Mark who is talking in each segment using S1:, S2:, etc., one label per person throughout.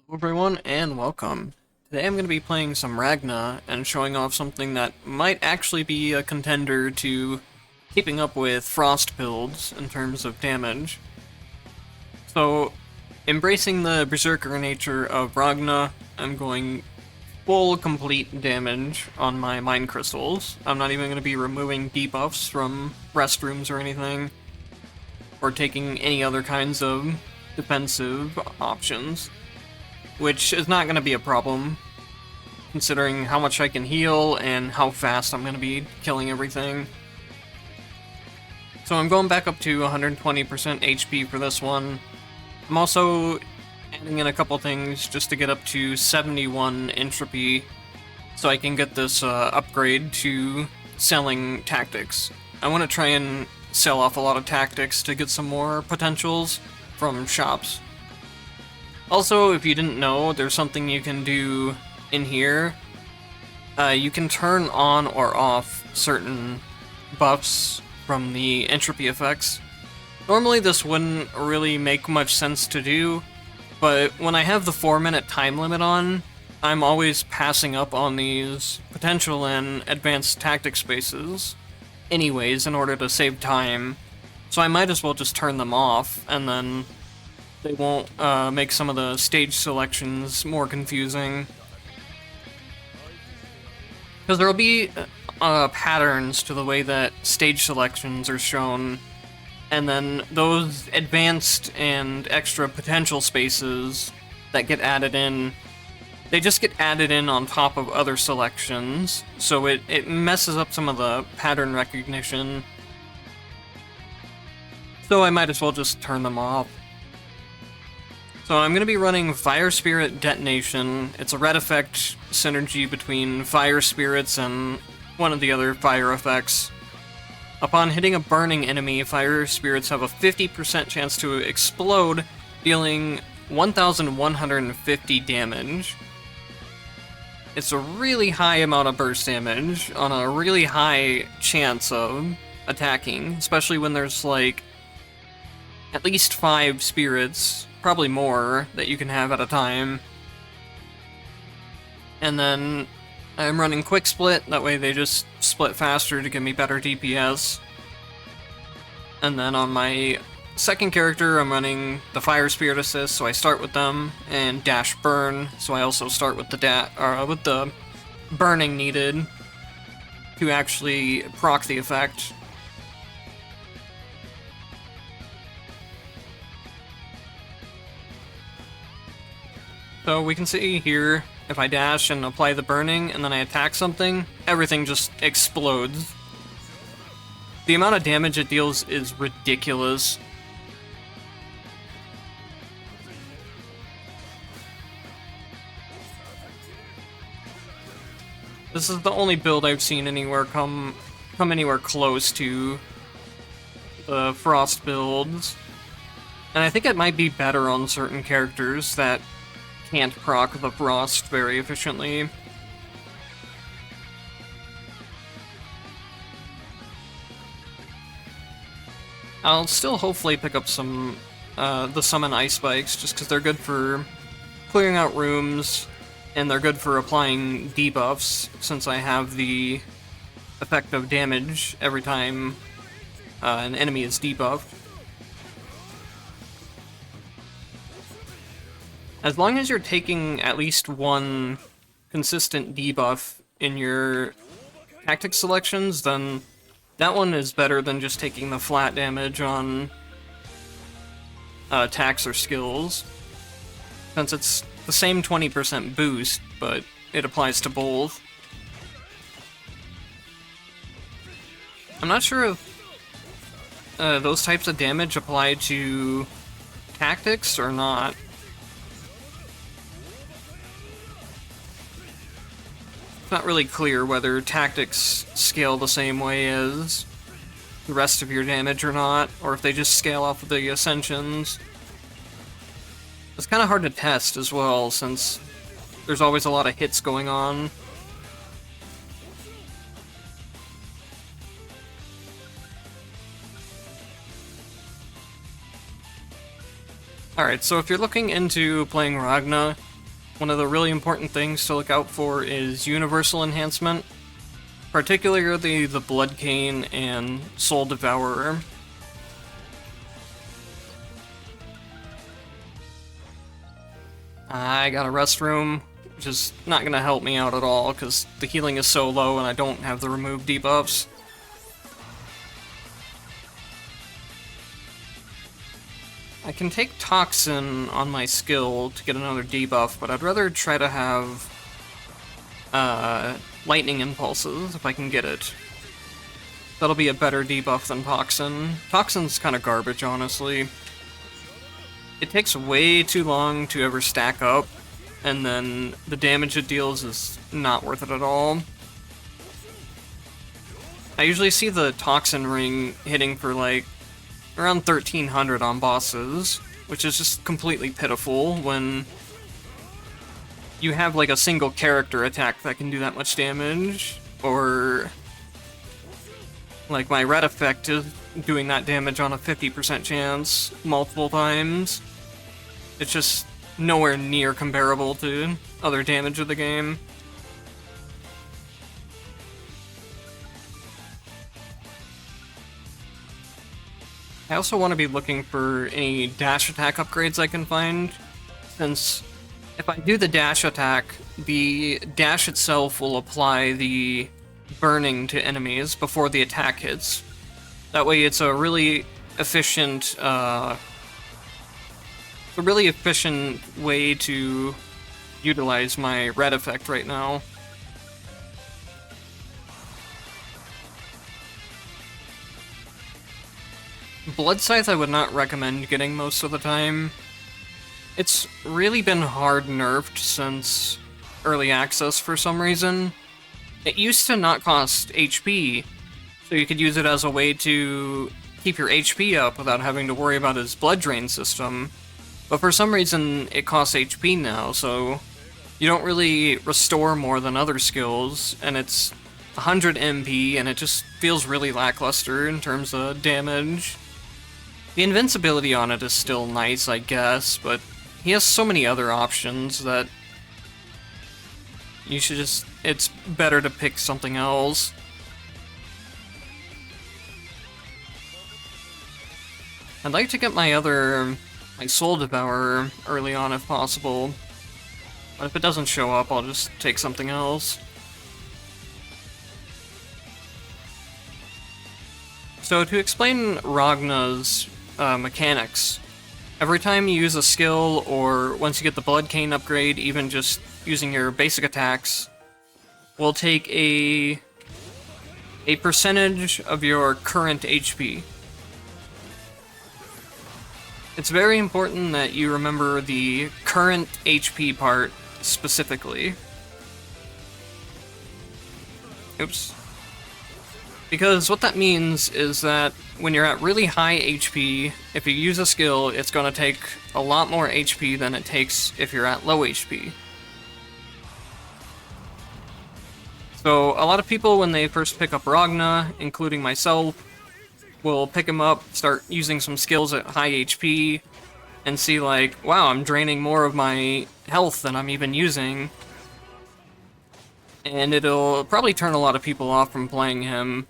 S1: Hello everyone, and welcome. Today I'm going to be playing some Ragna and showing off something that might actually be a contender to keeping up with Frost builds in terms of damage. So, embracing the Berserker nature of Ragna, I'm going full complete damage on my Mind Crystals. I'm not even going to be removing debuffs from restrooms or anything, or taking any other kinds of defensive options, which is not going to be a problem, considering how much I can heal and how fast I'm going to be killing everything. So I'm going back up to 120% HP for this one. I'm also adding in a couple things just to get up to 71 Entropy, so I can get this upgrade to selling tactics. I want to try and sell off a lot of tactics to get some more potentials from shops. Also, if you didn't know, there's something you can do in here. You can turn on or off certain buffs from the entropy effects. Normally this wouldn't really make much sense to do, but when I have the 4-minute time limit on, I'm always passing up on these potential and advanced tactic spaces anyways in order to save time, so I might as well just turn them off, and then they won't make some of the stage selections more confusing. Because there'll be patterns to the way that stage selections are shown, and then those advanced and extra potential spaces that get added in, they just get added in on top of other selections, so it messes up some of the pattern recognition. So I might as well just turn them off. So I'm going to be running Fire Spirit Detonation. It's a red effect synergy between Fire Spirits and one of the other fire effects. Upon hitting a burning enemy, Fire Spirits have a 50% chance to explode, dealing 1,150 damage. It's a really high amount of burst damage on a really high chance of attacking, especially when there's like at least 5 spirits, probably more, that you can have at a time. And then I'm running Quick Split, that way they just split faster to give me better DPS. And then on my second character, I'm running the Fire Spirit Assist, so I start with them, and Dash Burn, so I also start with the burning needed to actually proc the effect. So we can see here, if I dash and apply the burning, and then I attack something, everything just explodes. The amount of damage it deals is ridiculous. This is the only build I've seen anywhere come anywhere close to the Frost builds. And I think it might be better on certain characters that can't proc the Frost very efficiently. I'll still hopefully pick up some the Summon Ice Spikes, just because they're good for clearing out rooms, and they're good for applying debuffs, since I have the effect of damage every time an enemy is debuffed. As long as you're taking at least one consistent debuff in your tactic selections, then that one is better than just taking the flat damage on attacks or skills, since it's the same 20% boost, but it applies to both. I'm not sure if those types of damage apply to tactics or not. It's not really clear whether tactics scale the same way as the rest of your damage or not, or if they just scale off of the ascensions. It's kind of hard to test as well, since there's always a lot of hits going on. Alright, so if you're looking into playing Ragna, one of the really important things to look out for is universal enhancement, particularly the Blood Cane and Soul Devourer. I got a rest room, which is not going to help me out at all, because the healing is so low and I don't have the remove debuffs. I can take Toxin on my skill to get another debuff, but I'd rather try to have Lightning Impulses if I can get it. That'll be a better debuff than Toxin. Toxin's kind of garbage, honestly. It takes way too long to ever stack up, and then the damage it deals is not worth it at all. I usually see the Toxin ring hitting for like around 1300 on bosses, which is just completely pitiful when you have like a single character attack that can do that much damage, or like my red effect is doing that damage on a 50% chance multiple times. It's just nowhere near comparable to other damage of the game. I also want to be looking for any dash attack upgrades I can find, since if I do the dash attack, the dash itself will apply the burning to enemies before the attack hits. That way it's a really efficient, way to utilize my red effect right now. Blood Scythe I would not recommend getting most of the time. It's really been hard nerfed since early access for some reason. It used to not cost HP, so you could use it as a way to keep your HP up without having to worry about his blood drain system. But for some reason, it costs HP now, so you don't really restore more than other skills, and it's 100 MP, and it just feels really lackluster in terms of damage. The invincibility on it is still nice, I guess, but he has so many other options that you should just... it's better to pick something else. I'd like to get my Soul Devourer early on if possible, but if it doesn't show up, I'll just take something else. So to explain Ragna's mechanics, every time you use a skill, or once you get the Blood Cane upgrade, even just using your basic attacks, will take a percentage of your current HP. It's very important that you remember the current HP part specifically. Oops. Because what that means is that when you're at really high HP, if you use a skill, it's going to take a lot more HP than it takes if you're at low HP. So a lot of people, when they first pick up Ragna, including myself, will pick him up, start using some skills at high HP, and see like, wow, I'm draining more of my health than I'm even using. And it'll probably turn a lot of people off from playing him.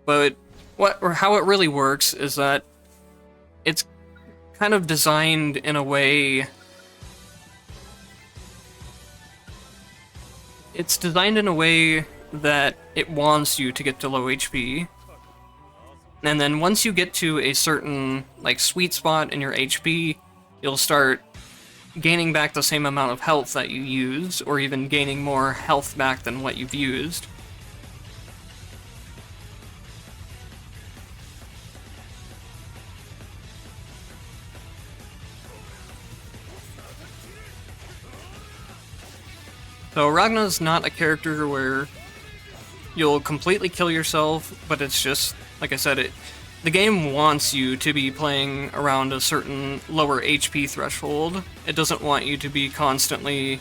S1: But how it really works is that it's kind of designed in a way... It's designed in a way that it wants you to get to low HP. And then once you get to a certain, like, sweet spot in your HP, you'll start gaining back the same amount of health that you used, or even gaining more health back than what you've used. So Ragna's not a character where you'll completely kill yourself, but it's just, like I said, the game wants you to be playing around a certain lower HP threshold. It doesn't want you to be constantly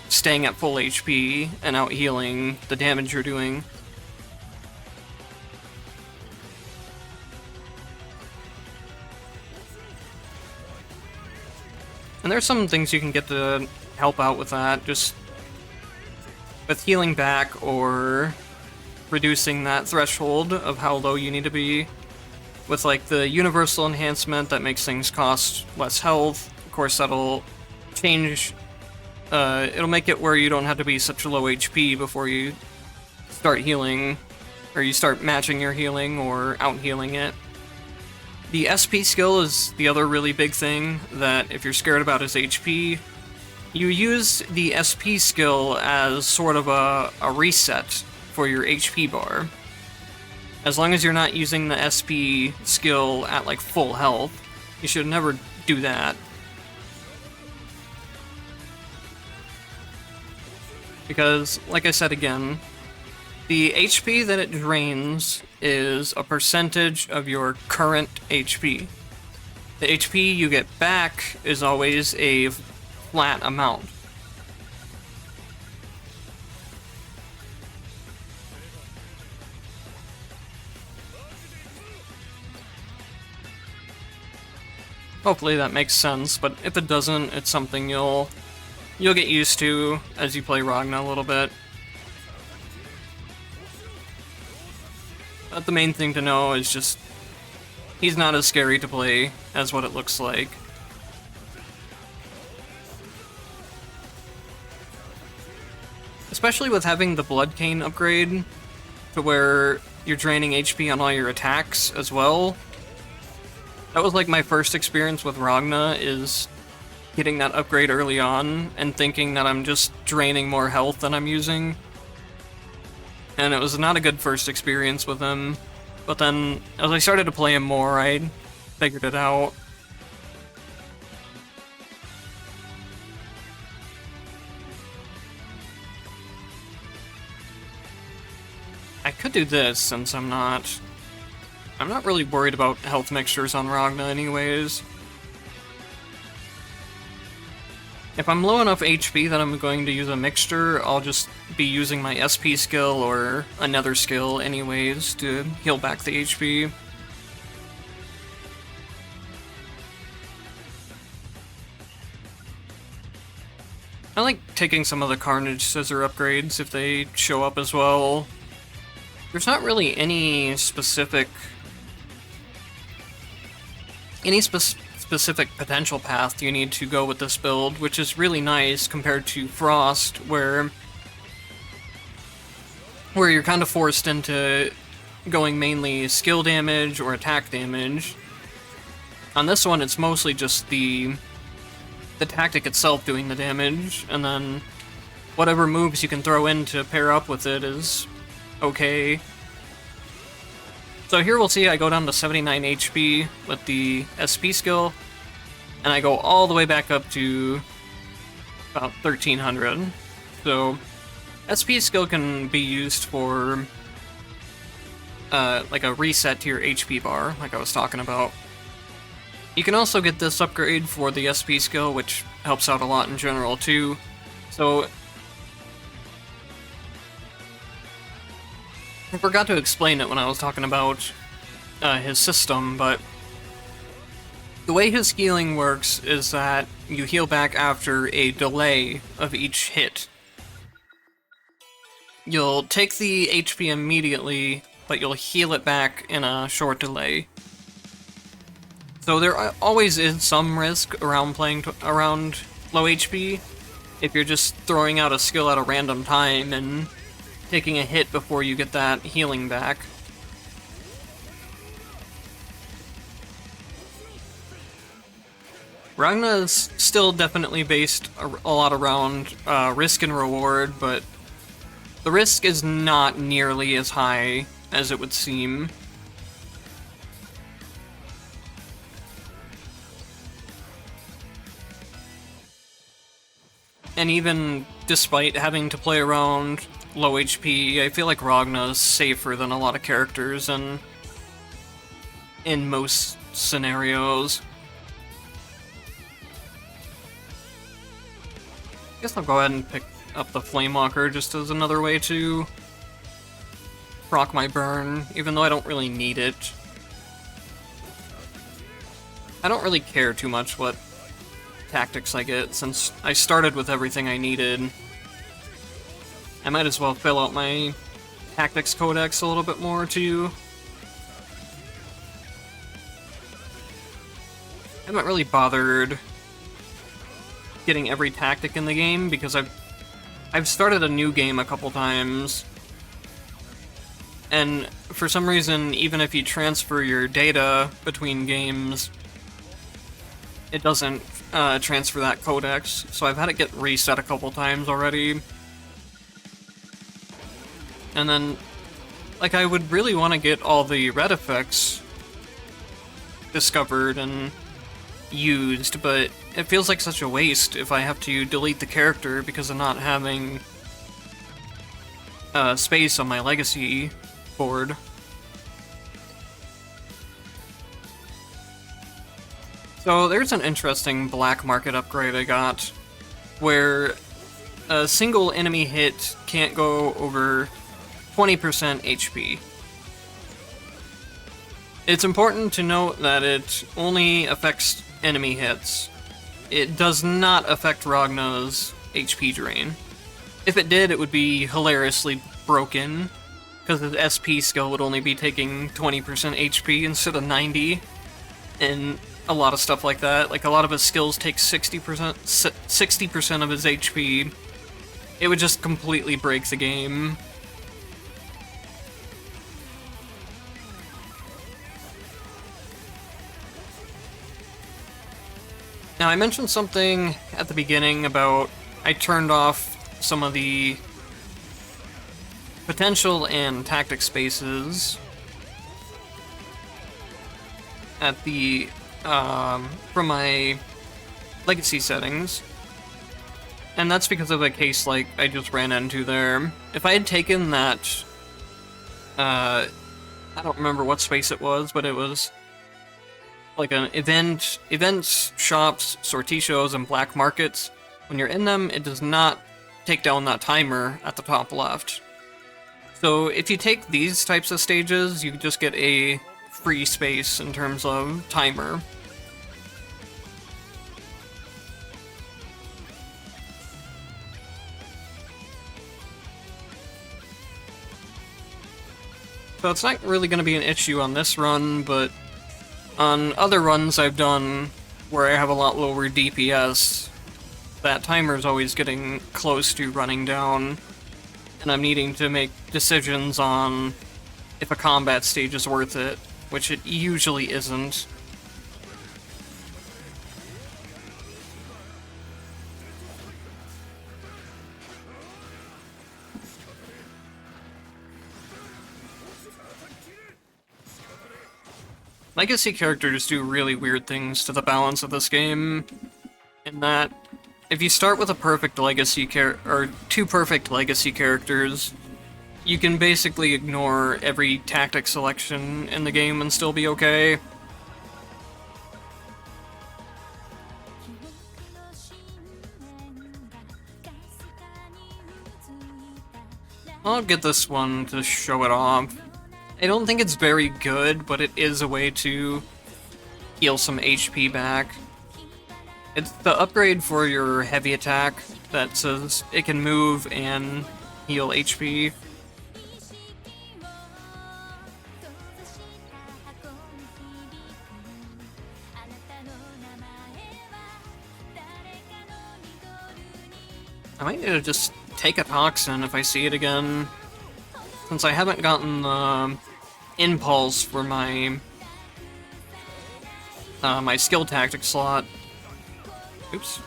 S1: staying at full HP and out healing the damage you're doing. And there's some things you can get to help out with that, just with healing back or reducing that threshold of how low you need to be. With like the universal enhancement that makes things cost less health, of course that'll change, it'll make it where you don't have to be such low HP before you start healing, or you start matching your healing or out-healing it. The SP skill is the other really big thing that if you're scared about is HP, you use the SP skill as sort of a reset for your HP bar. As long as you're not using the SP skill at like full health, you should never do that. Because, like I said again, the HP that it drains is a percentage of your current HP. The HP you get back is always a flat amount. Hopefully that makes sense, but if it doesn't, it's something you'll get used to as you play Ragna a little bit. But the main thing to know is just he's not as scary to play as what it looks like. Especially with having the Blood Cane upgrade, to where you're draining HP on all your attacks as well. That was like my first experience with Ragna, is getting that upgrade early on and thinking that I'm just draining more health than I'm using. And it was not a good first experience with him. But then, as I started to play him more, I figured it out. I could do this, since I'm not really worried about health mixtures on Ragna anyways. If I'm low enough HP that I'm going to use a mixture, I'll just be using my SP skill or another skill anyways to heal back the HP. I like taking some of the Carnage Scissor upgrades if they show up as well. There's not really any specific potential path you need to go with this build, which is really nice compared to Frost, where you're kind of forced into going mainly skill damage or attack damage. On this one, it's mostly just the tactic itself doing the damage, and then whatever moves you can throw in to pair up with it is okay. So here we'll see I go down to 79 HP with the SP skill, and I go all the way back up to about 1300. So SP skill can be used for like a reset to your HP bar, like I was talking about. You can also get this upgrade for the SP skill, which helps out a lot in general too. So I forgot to explain it when I was talking about his system, but the way his healing works is that you heal back after a delay of each hit. You'll take the HP immediately, but you'll heal it back in a short delay. So there always is some risk around playing around low HP, if you're just throwing out a skill at a random time and taking a hit before you get that healing back. Ragna is still definitely based a lot around risk and reward, but the risk is not nearly as high as it would seem. And even despite having to play around low HP, I feel like Ragna is safer than a lot of characters in most scenarios. I guess I'll go ahead and pick up the Flamewalker just as another way to proc my burn, even though I don't really need it. I don't really care too much what tactics I get, since I started with everything I needed. I might as well fill out my tactics codex a little bit more, too. I haven't really bothered getting every tactic in the game, because I've started a new game a couple times, and for some reason, even if you transfer your data between games, it doesn't transfer that codex, so I've had it get reset a couple times already. And then, like, I would really want to get all the red effects discovered and used, but it feels like such a waste if I have to delete the character because of not having space on my legacy board. So there's an interesting black market upgrade I got, where a single enemy hit can't go over 20% HP. It's important to note that it only affects enemy hits. It does not affect Ragna's HP drain. If it did, it would be hilariously broken, because his SP skill would only be taking 20% HP instead of 90, and a lot of stuff like that. Like, a lot of his skills take 60% of his HP. It would just completely break the game. Now, I mentioned something at the beginning about I turned off some of the potential and tactic spaces at the from my legacy settings, and that's because of a case like I just ran into there. If I had taken that, I don't remember what space it was, but it was like an events, shops, sortitions, and black markets. When you're in them, it does not take down that timer at the top left. So if you take these types of stages, you just get a free space in terms of timer. So it's not really going to be an issue on this run, but on other runs I've done where I have a lot lower DPS, that timer is always getting close to running down, and I'm needing to make decisions on if a combat stage is worth it, which it usually isn't. Legacy characters do really weird things to the balance of this game, in that if you start with a perfect legacy or two perfect legacy characters, you can basically ignore every tactic selection in the game and still be okay. I'll get this one to show it off. I don't think it's very good, but it is a way to heal some HP back. It's the upgrade for your heavy attack that says it can move and heal HP. I might need to just take a toxin if I see it again, since I haven't gotten the impulse for my my skill tactic slot. Oops.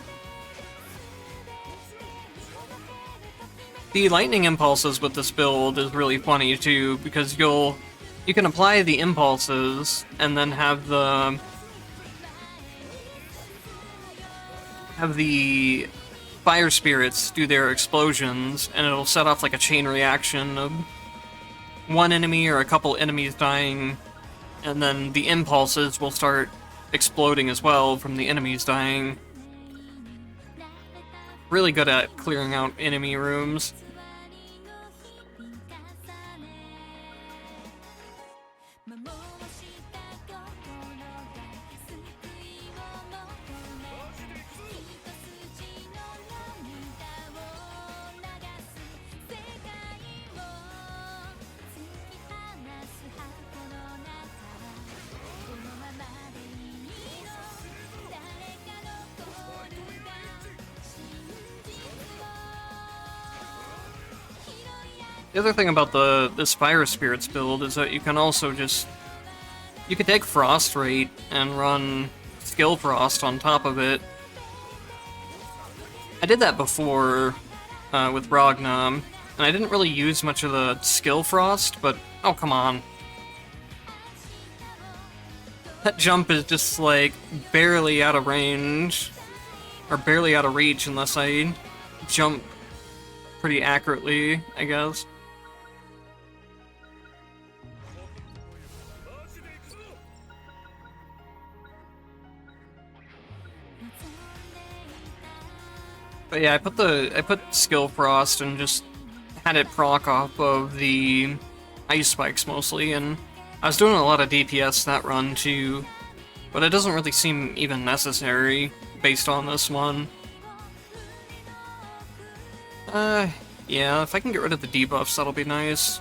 S1: The lightning impulses with this build is really funny too, because you can apply the impulses and then have the fire spirits do their explosions, and it'll set off like a chain reaction of one enemy or a couple enemies dying, and then the impulses will start exploding as well from the enemies dying. Really good at clearing out enemy rooms. The other thing about this Fire Spirits build is that you can also just... You could take Frost Rate and run Skill Frost on top of it. I did that before with Ragna, and I didn't really use much of the Skill Frost, but... Oh, come on. That jump is just, like, barely out of range. Or barely out of reach unless I jump pretty accurately, I guess. But yeah, I put Skill Frost and just had it proc off of the Ice Spikes mostly, and I was doing a lot of DPS that run too, but it doesn't really seem even necessary based on this one. Yeah, if I can get rid of the debuffs, that'll be nice.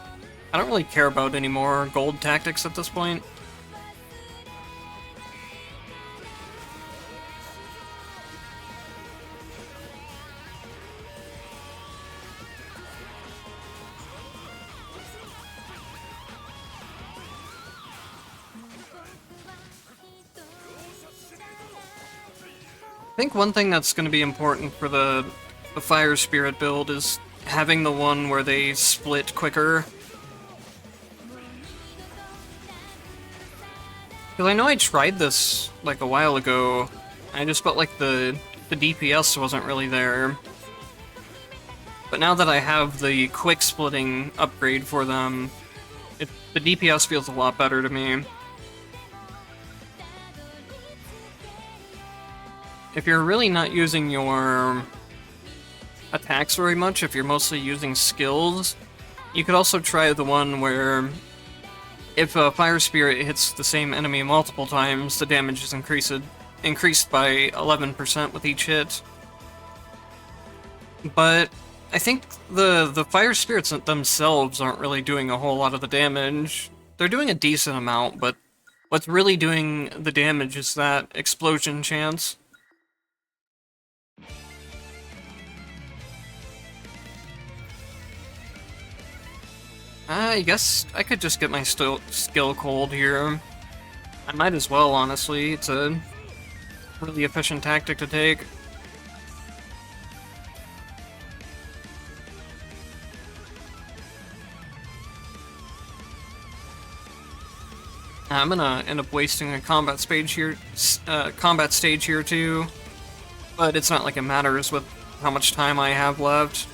S1: I don't really care about any more gold tactics at this point. I think one thing that's going to be important for the Fire Spirit build is having the one where they split quicker. Because I know I tried this like a while ago, I just felt like the DPS wasn't really there. But now that I have the quick splitting upgrade for them, the DPS feels a lot better to me. If you're really not using your attacks very much, if you're mostly using skills, you could also try the one where if a Fire Spirit hits the same enemy multiple times, the damage is increased by 11% with each hit. But I think the Fire Spirits themselves aren't really doing a whole lot of the damage. They're doing a decent amount, but what's really doing the damage is that explosion chance. I guess I could just get my skill cold here. I might as well, honestly. It's a really efficient tactic to take. I'm gonna end up wasting a combat stage here too, but it's not like it matters with how much time I have left.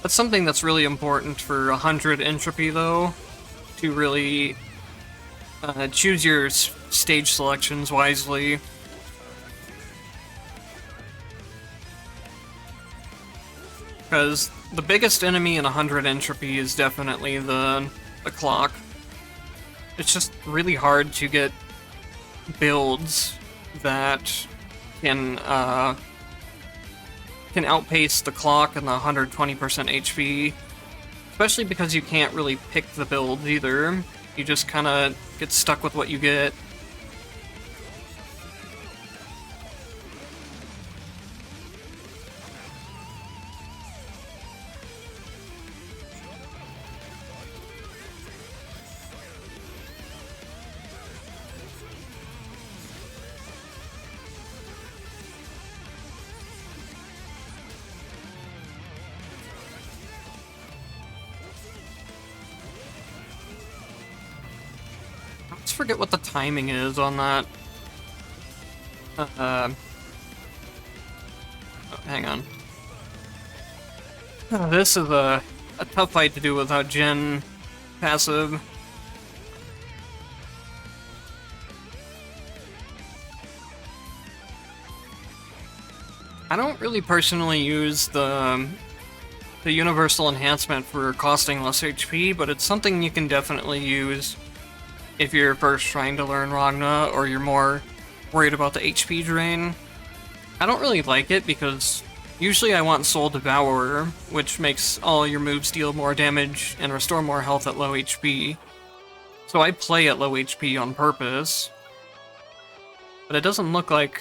S1: That's something that's really important for 100 Entropy, though, to really choose your stage selections wisely. Because the biggest enemy in 100 Entropy is definitely the clock. It's just really hard to get builds that can outpace the clock and the 120% HP, especially because you can't really pick the builds either. You just kind of get stuck with what you get. Let's forget what the timing is on that. Oh, hang on. This is a tough fight to do without Gen passive. I don't really personally use the universal enhancement for costing less HP, but it's something you can definitely use if you're first trying to learn Ragna, or you're more worried about the HP drain. I don't really like it because usually I want Soul Devourer, which makes all your moves deal more damage and restore more health at low HP. So I play at low HP on purpose. But it doesn't look like...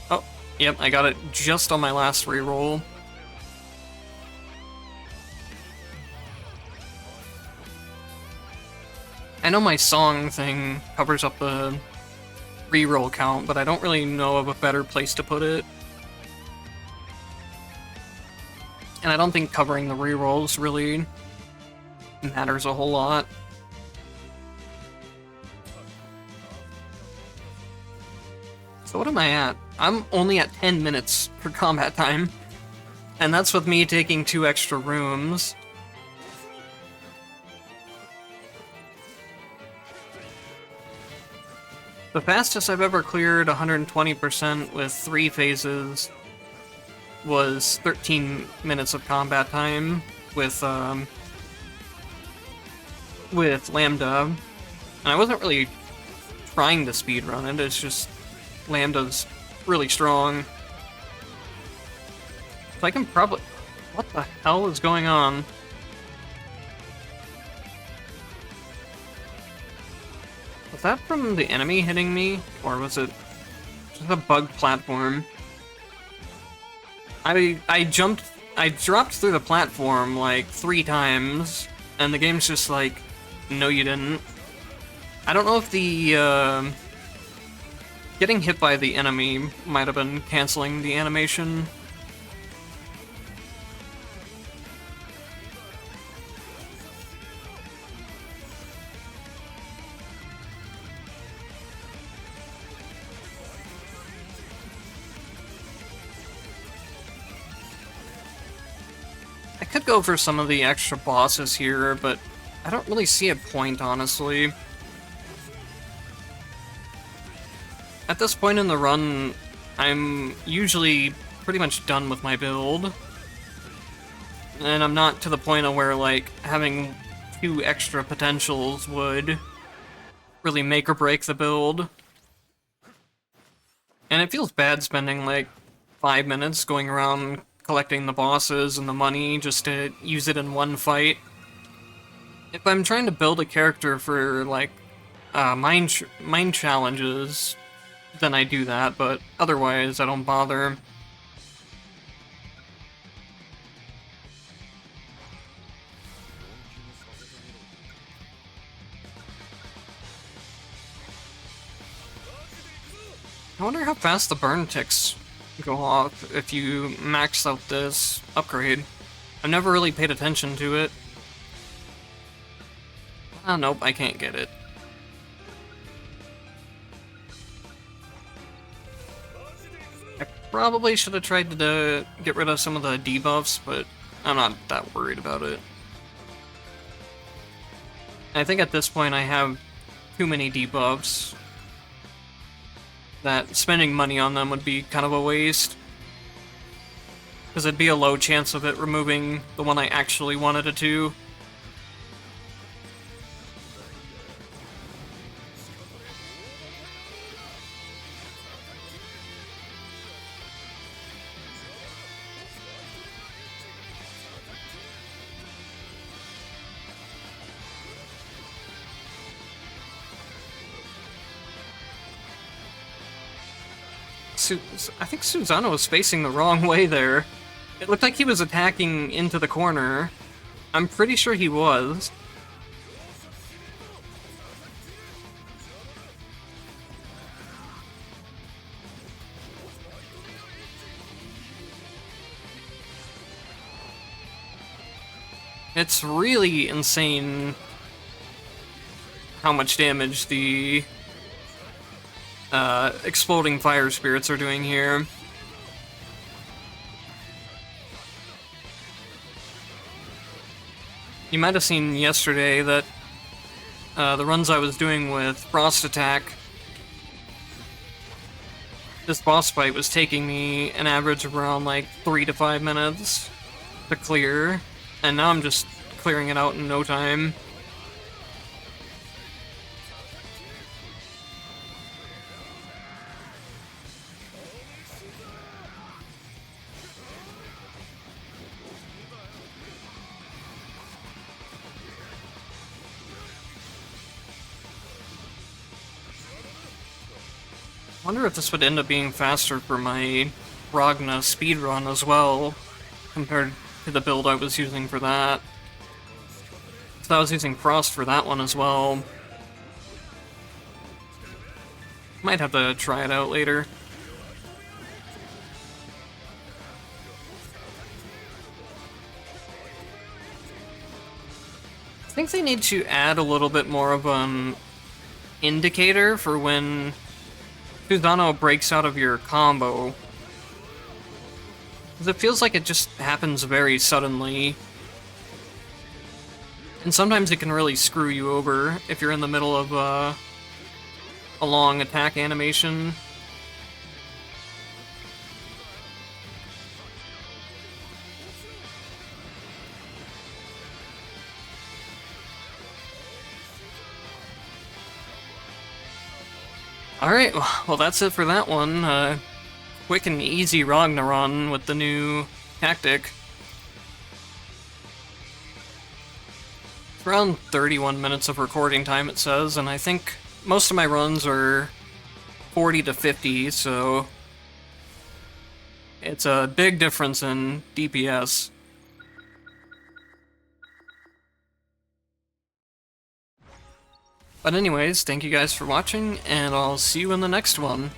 S1: Oh, yep, I got it just on my last reroll. I know my song thing covers up the reroll count, but I don't really know of a better place to put it. And I don't think covering the rerolls really matters a whole lot. So what am I at? I'm only at 10 minutes for combat time. And that's with me taking 2 extra rooms. The fastest I've ever cleared 120% with 3 phases was 13 minutes of combat time with Lambda. And I wasn't really trying to speedrun it, it's just Lambda's really strong. So I can probably... What the hell is going on? Was that from the enemy hitting me? Or was it just a bug platform? I dropped through the platform like 3 times, and the game's just like, no you didn't. I don't know if the, getting hit by the enemy might have been canceling the animation. I could go for some of the extra bosses here, but I don't really see a point, honestly. At this point in the run, I'm usually pretty much done with my build. And I'm not to the point of where, like, having 2 extra potentials would really make or break the build. And it feels bad spending, like, 5 minutes going around collecting the bosses and the money just to use it in one fight. If I'm trying to build a character for, like, mind challenges, then I do that, but otherwise I don't bother. I wonder how fast the burn ticks go off if you max out this upgrade. I've never really paid attention to it. Ah, nope, I can't get it. I probably should have tried to get rid of some of the debuffs, but I'm not that worried about it. I think at this point I have too many debuffs that spending money on them would be kind of a waste. Because it'd be a low chance of it removing the one I actually wanted it to. I think Susano was facing the wrong way there. It looked like he was attacking into the corner. I'm pretty sure he was. It's really insane how much damage the exploding fire spirits are doing here. You might have seen yesterday that the runs I was doing with Frost Attack, this boss fight was taking me an average of around like 3 to 5 minutes to clear, and now I'm just clearing it out in no time. I wonder if this would end up being faster for my Ragna speedrun as well, compared to the build I was using for that. So I was using Frost for that one as well. Might have to try it out later. I think they need to add a little bit more of an indicator for when Susano breaks out of your combo. Because it feels like it just happens very suddenly. And sometimes it can really screw you over if you're in the middle of a long attack animation. Alright, well that's it for that one. Quick and easy Ragna run with the new tactic. It's around 31 minutes of recording time, it says, and I think most of my runs are 40 to 50, so it's a big difference in DPS. But anyways, thank you guys for watching, and I'll see you in the next one.